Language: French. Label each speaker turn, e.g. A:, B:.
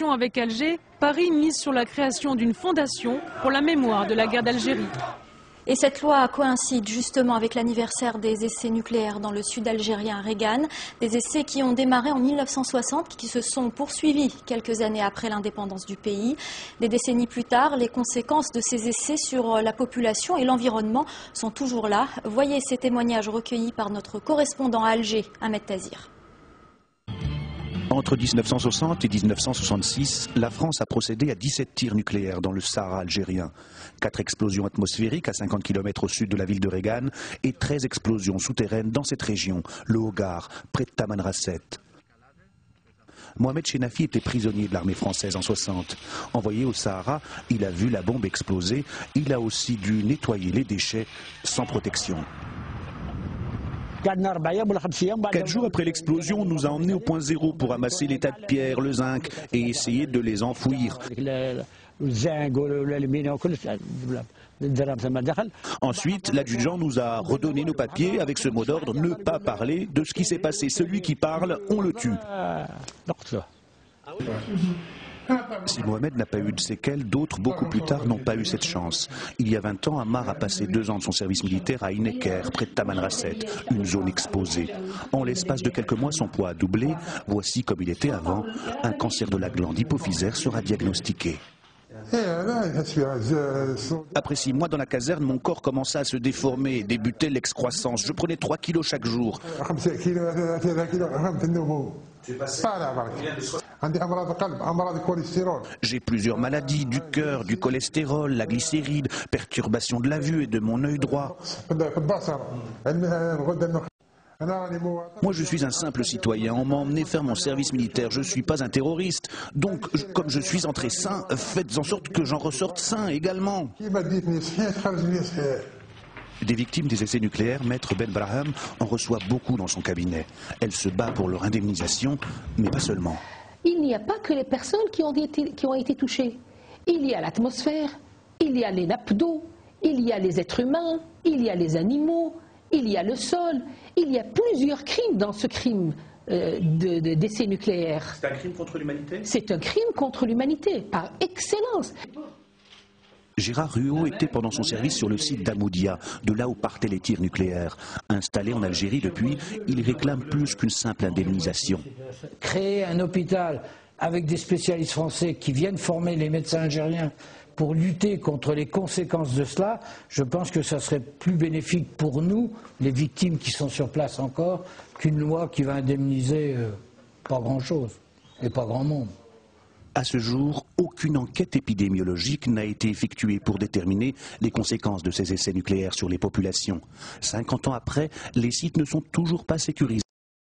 A: avec Alger, Paris mise sur la création d'une fondation pour la mémoire de la guerre d'Algérie.
B: Et cette loi coïncide justement avec l'anniversaire des essais nucléaires dans le sud algérien à Regan, des essais qui ont démarré en 1960, qui se sont poursuivis quelques années après l'indépendance du pays. Des décennies plus tard, les conséquences de ces essais sur la population et l'environnement sont toujours là. Voyez ces témoignages recueillis par notre correspondant à Alger, Ahmed Tazir.
C: Entre 1960 et 1966, la France a procédé à 17 tirs nucléaires dans le Sahara algérien. 4 explosions atmosphériques à 50 km au sud de la ville de Regan et 13 explosions souterraines dans cette région, le Hogar, près de Tamanrasset. Mohamed Chenafi était prisonnier de l'armée française en 60. Envoyé au Sahara, il a vu la bombe exploser. Il a aussi dû nettoyer les déchets sans protection.
D: 4 jours après l'explosion, on nous a emmenés au point zéro pour amasser les tas de pierres, le zinc et essayer de les enfouir. Ensuite, l'adjudant nous a redonné nos papiers avec ce mot d'ordre: ne pas parler de ce qui s'est passé. Celui qui parle, on le tue.
C: Si Mohamed n'a pas eu de séquelles, d'autres, beaucoup plus tard, n'ont pas eu cette chance. Il y a 20 ans, Ammar a passé 2 ans de son service militaire à Ineker, près de Tamanrasset, une zone exposée. En l'espace de quelques mois, son poids a doublé. Voici comme il était avant. Un cancer de la glande hypophysaire sera diagnostiqué. Après 6 mois dans la caserne, mon corps commença à se déformer et débutait l'excroissance. Je prenais 3 kilos chaque jour. J'ai plusieurs maladies, du cœur, du cholestérol, la glycéride, perturbation de la vue et de mon œil droit. Moi, je suis un simple citoyen. On m'a emmené faire mon service militaire. Je ne suis pas un terroriste. Donc, comme je suis entré sain, faites en sorte que j'en ressorte sain également. Des victimes des essais nucléaires, Maître Ben Braham en reçoit beaucoup dans son cabinet. Elle se bat pour leur indemnisation, mais pas seulement.
E: Il n'y a pas que les personnes qui ont été touchées. Il y a l'atmosphère, il y a les nappes d'eau, il y a les êtres humains, il y a les animaux, il y a le sol. Il y a plusieurs crimes dans ce crime d'essais nucléaires.
D: C'est un crime contre l'humanité ?
E: C'est un crime contre l'humanité, par excellence.
C: Gérard Ruot était pendant son service sur le site d'Amoudia, de là où partaient les tirs nucléaires. Installé en Algérie depuis, il réclame plus qu'une simple indemnisation.
F: Créer un hôpital avec des spécialistes français qui viennent former les médecins algériens pour lutter contre les conséquences de cela, je pense que ça serait plus bénéfique pour nous, les victimes qui sont sur place encore, qu'une loi qui va indemniser pas grand-chose et pas grand monde.
C: À ce jour, aucune enquête épidémiologique n'a été effectuée pour déterminer les conséquences de ces essais nucléaires sur les populations. 50 ans après, les sites ne sont toujours pas sécurisés.